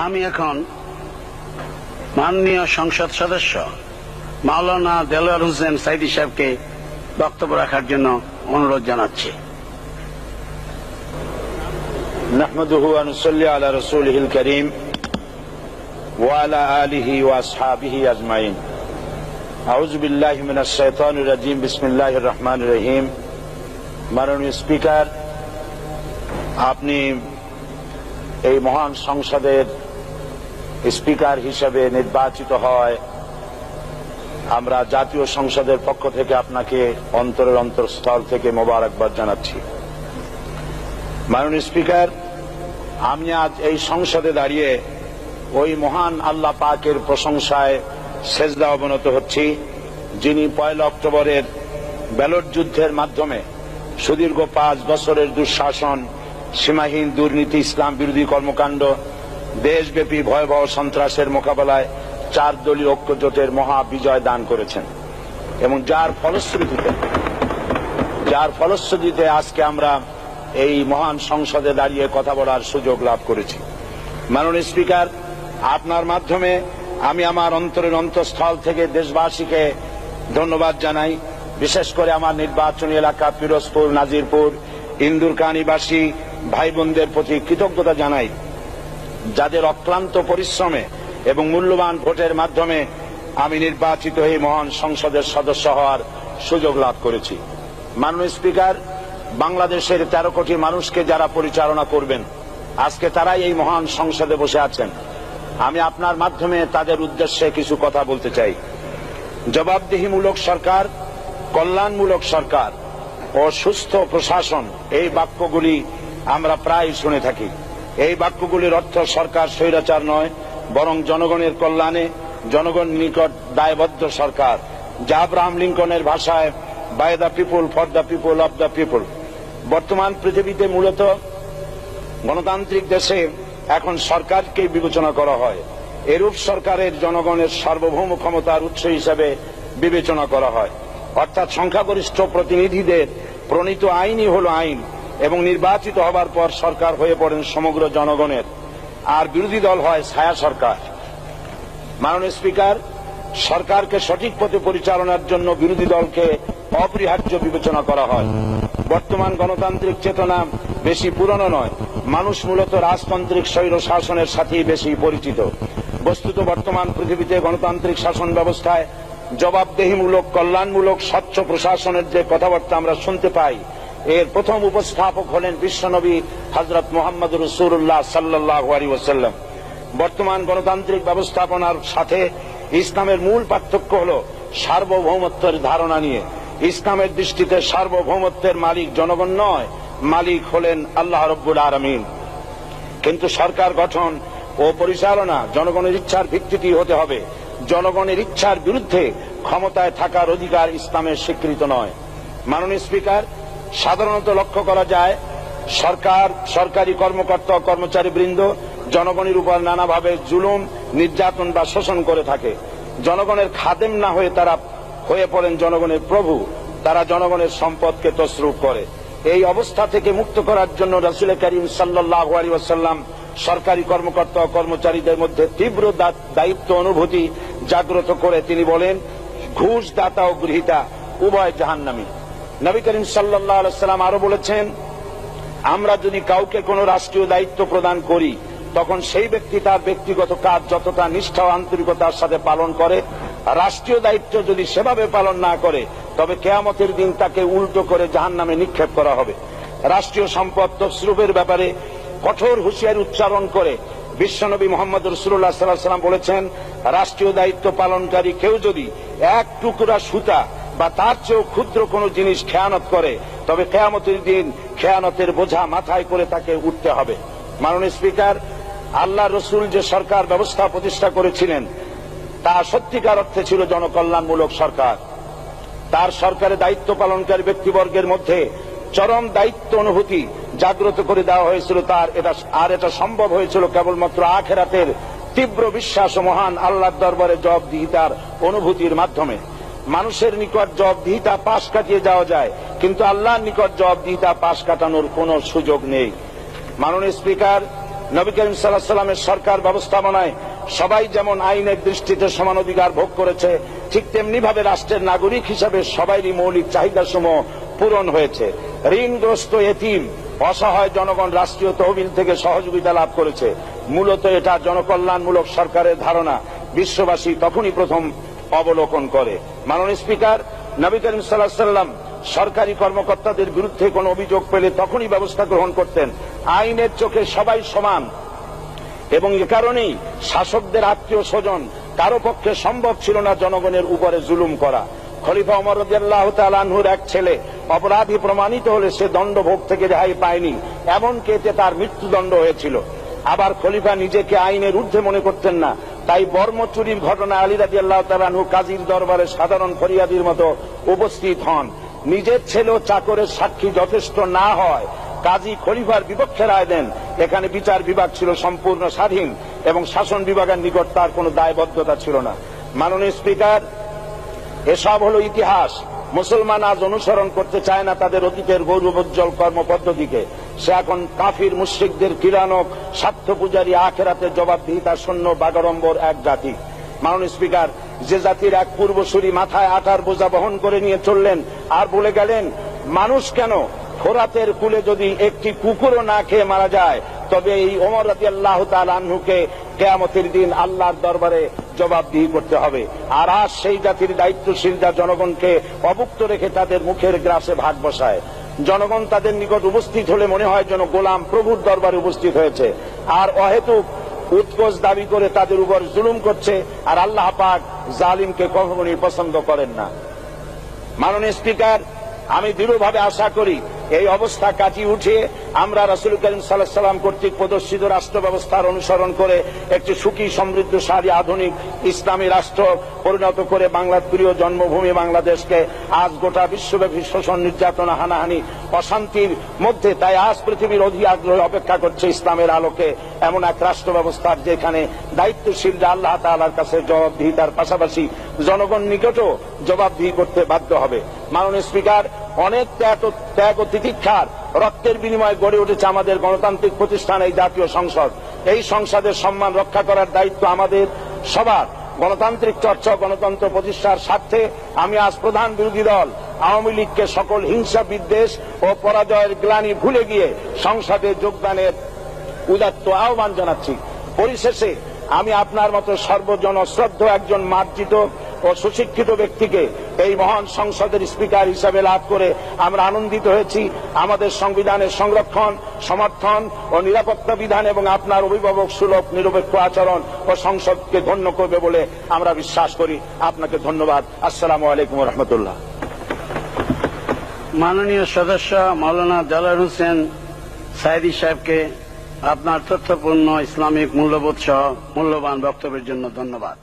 আমি এখন মাননীয় সংসদ সদস্য মাওলানা দেলোয়ার হোসেন সাইদি সাহেবকে বক্তব্য রাখার জন্য অনুরোধ জানাচ্ছি। নাহমাদুহু ওয়া নুসাল্লি আলা রাসূলিহিল কারীম ওয়া আলা আলিহি ওয়া আসহাবিহি আজমাইন। আউযু বিল্লাহি মিনাশ শাইতানির রাজীম। বিসমিল্লাহির রহমানির রহিম। মাননীয় স্পিকার, আপনি এই মহান সংসদের স্পিকার হিসেবে নির্বাচিত হয় আমরা জাতীয় সংসদের পক্ষ থেকে আপনাকে অন্তরের অন্তঃস্থল থেকে মোবারকবাদ জানাচ্ছি। মাননীয় স্পিকার, আমি আজ এই সংসদে দাঁড়িয়ে ওই মহান আল্লাহ পাকের প্রশংসায় সেজদা অবনত হচ্ছি, যিনি 1 অক্টোবরের ব্যালট যুদ্ধের মাধ্যমে সুদীর্ঘ 5 বছরের দুঃশাসন, সীমাহীন দুর্নীতি, ইসলাম বিরোধী কর্মকাণ্ড, দেশব্যাপী ভয়াবহ সন্ত্রাসের মোকাবেলায় 4 দলীয় ঐক্যজোটের মহা বিজয় দান করেছেন এবং যার ফলশ্রুতিতে আজকে আমরা এই মহান সংসদে দাঁড়িয়ে কথা বলার সুযোগ লাভ করেছি। মাননীয় স্পিকার, আপনার মাধ্যমে আমি আমার অন্তরের অন্তঃস্থল থেকে দেশবাসীকে ধন্যবাদ জানাই। বিশেষ করে আমার নির্বাচনী এলাকা পিরোজপুর, নাজিরপুর, ইন্দুরকানীবাসী ভাই বোনদের প্রতি কৃতজ্ঞতা জানাই, যাদের অক্লান্ত পরিশ্রমে এবং মূল্যবান ভোটের মাধ্যমে আমি নির্বাচিত হয়ে মহান সংসদের সদস্য হওয়ার সুযোগ লাভ করেছি। মাননীয় স্পিকার, বাংলাদেশের 13 কোটি মানুষকে যারা পরিচালনা করবেন আজকে তারাই এই মহান সংসদে বসে আছেন। আমি আপনার মাধ্যমে তাদের উদ্দেশ্যে কিছু কথা বলতে চাই। জবাবদিহিমূলক সরকার, কল্যাণমূলক সরকার ও সুস্থ প্রশাসন, এই বাক্যগুলি আমরা প্রায় শুনে থাকি। এই বাক্যগুলির অর্থ সরকার স্বৈরাচার নয়, বরং জনগণের কল্যাণে জনগণ নিকট দায়বদ্ধ সরকার, যা আব্রাহাম লিঙ্কনের ভাষায় by the people, for the people, of the people. বর্তমান পৃথিবীতে মূলত গণতান্ত্রিক দেশে এখন সরকারকে বিবেচনা করা হয়। এরূপ সরকারের জনগণের সার্বভৌম ক্ষমতার উৎস হিসেবে বিবেচনা করা হয়, অর্থাৎ সংখ্যাগরিষ্ঠ প্রতিনিধিদের প্রণীত আইনই হল আইন এবং নির্বাচিত হবার পর সরকার হয়ে পড়েন সমগ্র জনগণের, আর বিরোধী দল হয় ছায়া সরকার। মাননীয় স্পিকার, সরকারকে সঠিক পথে পরিচালনার জন্য বিরোধী দলকে অপরিহার্য বিবেচনা করা হয়। বর্তমান গণতান্ত্রিক চেতনা বেশি পুরনো নয়, মানুষ মূলত রাজতান্ত্রিক স্বৈর শাসনের সাথেই বেশি পরিচিত। বস্তুত বর্তমান পৃথিবীতে গণতান্ত্রিক শাসন ব্যবস্থায় জবাবদিহিমূলক, কল্যাণমূলক, স্বচ্ছ প্রশাসনের যে কথাবার্তা আমরা শুনতে পাই, এর প্রথম উপস্থাপক হলেন বিশ্বনবী হযরত মুহাম্মদ রাসূলুল্লাহ সাল্লাল্লাহু আলাইহি ওয়াসাল্লাম। বর্তমান গণতান্ত্রিক ব্যবস্থাপনার সাথে ইসলামের মূল পার্থক্য হল সার্বভৌমত্বের ধারণা নিয়ে। ইসলামের দৃষ্টিতে সার্বভৌমত্বের মালিক জনগণ নয়, মালিক হলেন আল্লাহ রাব্বুল আলামিন। কিন্তু সরকার গঠন ও পরিচালনা জনগণের ইচ্ছার ভিত্তিতে হতে হবে। জনগণের ইচ্ছার বিরুদ্ধে ক্ষমতায় থাকার অধিকার ইসলামের স্বীকৃত নয়। মাননীয় স্পিকার, সাধারণত লক্ষ্য করা যায় সরকার, সরকারি কর্মকর্তা, কর্মচারী বৃন্দ জনগণের উপর নানাভাবে জুলুম, নির্যাতন বা শোষণ করে থাকে। জনগণের খাদেম না হয়ে তারা হয়ে পড়েন জনগণের প্রভু। তারা জনগণের সম্পদকে তসরুপ করে। এই অবস্থা থেকে মুক্ত করার জন্য রাসূল করিম সাল্লাল্লাহু আলাইহি ওয়াসাল্লাম সরকারি কর্মকর্তা ও কর্মচারীদের মধ্যে তীব্র দায়িত্ব অনুভূতি জাগ্রত করে তিনি বলেন, ঘুষ দাতা ও গৃহীতা উভয় জাহান্নামী। নবী করিম সাল্লাল্লাহু আলাইহি ওয়াসাল্লাম আরো বলেছেন, আমরা যদি কাউকে কোনো রাষ্ট্রীয় দায়িত্ব প্রদান করি তখন সেই ব্যক্তি তার ব্যক্তিগত কাজ যতটা নিষ্ঠা ও আন্তরিকতার সাথে পালন করে, রাষ্ট্রীয় দায়িত্ব যদি সেভাবে পালন না করে তবে কিয়ামতের দিন তাকে উল্টো করে জাহান্নামে নিক্ষেপ করা হবে। রাষ্ট্রীয় সম্পদ তসরুপের ব্যাপারে কঠোর হুঁশিয়ারি উচ্চারণ করে বিশ্বনবী মুহাম্মদ রাসূলুল্লাহ সাল্লাল্লাহু আলাইহি ওয়াসাল্লাম বলেছেন, রাষ্ট্রীয় দায়িত্ব পালনকারী কেউ যদি 1 টুকরা সুতা বা তার চেয়েও ক্ষুদ্র কোনো জিনিস খেয়ানত করে তবে কিয়ামতের দিন খেয়ানতের বোঝা মাথায় করে তাকে উঠতে হবে। মাননীয় স্পিকার, আল্লাহ রসুল যে সরকার ব্যবস্থা প্রতিষ্ঠা করেছিলেন তা সত্যিকার অর্থে ছিল জনকল্যাণমূলক সরকার। তার সরকারে দায়িত্ব পালনকারী ব্যক্তিবর্গের মধ্যে চরম দায়িত্ব অনুভূতি জাগ্রত করে দেওয়া হয়েছিল। এটা সম্ভব হয়েছিল কেবলমাত্র আখিরাতের তীব্র বিশ্বাস ও মহান আল্লাহর দরবারে জবাবদিহিতার অনুভূতির মাধ্যমে। মানুষের নিকট জবাবদিহিতা পাশ কাটিয়ে যাওয়া যায়, কিন্তু আল্লাহর নিকট জবাবদিহিতা পাশ কাটানোর কোনো সুযোগ নেই। মাননীয় স্পিকার, নবী করিম সাল্লাল্লাহু আলাইহি ওয়াসাল্লামের সরকার ব্যবস্থাপনায় সবাই যেমন আইনের দৃষ্টিতে সমান অধিকার ভোগ করেছে, ঠিক তেমনি ভাবে রাষ্ট্রের নাগরিক হিসাবে সবারই মৌলিক চাহিদাসমূহ পূরণ হয়েছে। ঋণগ্রস্ত এতিম অসহায় জনগণ রাষ্ট্রীয় তহবিল থেকে সহযোগিতা লাভ করেছে। মূলত এটা জনকল্যাণমূলক সরকারের ধারণা বিশ্ববাসী তখনই প্রথম অবলোকন করে। মাননীয় স্পিকার, নবী করিম সাল্লাল্লাহু আলাইহি ওয়াসাল্লাম সরকারি কর্মকর্তাদের বিরুদ্ধে কোনো অভিযোগ পেলে তখনই ব্যবস্থা গ্রহণ করতেন। আইনের চোখে সবাই সমান এবং এ কারণেই শাসকদের আত্মীয় স্বজন কারো পক্ষে সম্ভব ছিল না জনগণের উপরে জুলুম করা। খলিফা ওমর রাদিয়াল্লাহু তাআলা আনহুর এক ছেলে অপরাধী প্রমাণিত হলে সে দণ্ডভোগ থেকে রেহাই পায়নি, এমনকি এতে তার মৃত্যুদণ্ড হয়েছিল। আবার খলিফা নিজেকে আইনের ঊর্ধ্বে মনে করতেন না, তাই বর্ম চুরির ঘটনা আলী রাদিয়াল্লাহু তাআলা আনহু কাজীর দরবারে সাধারণ ফরিয়াদির মতো উপস্থিত হন। নিজের ছেলে ও চাকরের সাক্ষী যথেষ্ট না হয় কাজী খলিফার বিপক্ষে রায় দেন। এখানে বিচার বিভাগ ছিল সম্পূর্ণ স্বাধীন এবং শাসন বিভাগের নিকট তার কোনো দায়বদ্ধতা ছিল না। মাননীয় স্পিকার, এসব হলো ইতিহাস। মুসলমান আজ অনুসরণ করতে চায় না তাদের অতীতের গৌরবোজ্জ্বল কর্মপদ্ধতিকে। সে এখন কাফির মুশরিকদের কিরানক স্বার্থ পূজারী আখেরাতে জবাবদিহিতা শূন্য বাগাড়ম্বর এক জাতি। মাননীয় স্পিকার, যে জাতির এক পূর্বসূরি মাথায় আটার বোঝা বহন করে নিয়ে চললেন আর বলে গেলেন, মানুষ কেন ফোরাতের কূলে যদি একটি কুকুরও না খেয়ে মারা যায়, তবে এই ওমর রাদিয়াল্লাহু তাআলা আনহুকে কিয়ামতের দিন আল্লাহর দরবারে জবাবদিহি করতে হবে। আর আজ সেই জাতির দায়িত্বশীলরা জনগণকে অভুক্ত রেখে তাদের মুখের গ্রাসে ভাগ বসায়। জনগণ তাদের নিকট উপস্থিত হলে মনে হয় যেন গোলাম প্রভুর দরবারে উপস্থিত হয়েছে, আর অহেতুক উৎকোচ দাবি করে তাদের উপর জুলুম করছে। আর আল্লাহ পাক জালিমকে কখনোই পছন্দ করেন না। মাননীয় স্পিকার, আমি দৃঢ়ভাবে আশা করি এই অবস্থা কাটিয়ে উঠিয়ে আমরা রাসূল করিম সাল্লাল্লাহু আলাইহি ওয়াসাল্লাম কর্তৃক প্রদর্শিত রাষ্ট্র ব্যবস্থার অনুসরণ করে একটি সুখী সমৃদ্ধশালী আধুনিক ইসলামী রাষ্ট্র পরিণত করে বাংলার প্রিয় জন্মভূমি বাংলাদেশকে আজ গোটা বিশ্বব্যাপী শোষণ, নির্যাতনা, হানাহানি, অশান্তির মধ্যে, তাই আজ পৃথিবীর অধীর আগ্রহে অপেক্ষা করছে ইসলামের আলোকে এমন এক রাষ্ট্র ব্যবস্থার যেখানে দায়িত্বশীলরা আল্লাহ তাআলার কাছে জবাবদিহিতার পাশাপাশি জনগণ নিকটও জবাবদিহি করতে বাধ্য হবে। মাননীয় স্পিকার, অনেক ত্যাগ ও তিতিক্ষার রক্তের বিনিময়ে গড়ে উঠেছে আমাদের গণতান্ত্রিক প্রতিষ্ঠান এই জাতীয় সংসদ। এই সংসদের সম্মান রক্ষা করার দায়িত্ব আমাদের সবার। গণতান্ত্রিক চর্চা, গণতন্ত্র প্রতিষ্ঠার স্বার্থে আমি আজ প্রধান বিরোধী দল আওয়ামী লীগকে সকল হিংসা, বিদ্বেষ ও পরাজয়ের গ্লানি ভুলে গিয়ে সংসদে যোগদানের উদাত্ত আহ্বান জানাচ্ছি। পরিশেষে আমি আপনার মতো সর্বজন শ্রদ্ধ একজন মার্জিত ও সুশিক্ষিত ব্যক্তিকে এই মহান সংসদের স্পিকার হিসাবে লাভ করে আমরা আনন্দিত হয়েছি। আমাদের সংবিধানের সংরক্ষণ, সমর্থন ও নিরাপত্তা বিধান এবং আপনার অভিভাবক সুলভ নিরপেক্ষ আচরণ ও সংসদকে ধন্য করবে বলে আমরা বিশ্বাস করি। আপনাকে ধন্যবাদ। আসসালামু আলাইকুম ওয়া রাহমাতুল্লাহ। মাননীয় সদস্য মাওলানা দেলোয়ার হোসেন সাঈদী সাহেবকে আপনার তথ্যপূর্ণ ইসলামিক মূল্যবোধ সহ মূল্যবান বক্তব্যের জন্য ধন্যবাদ।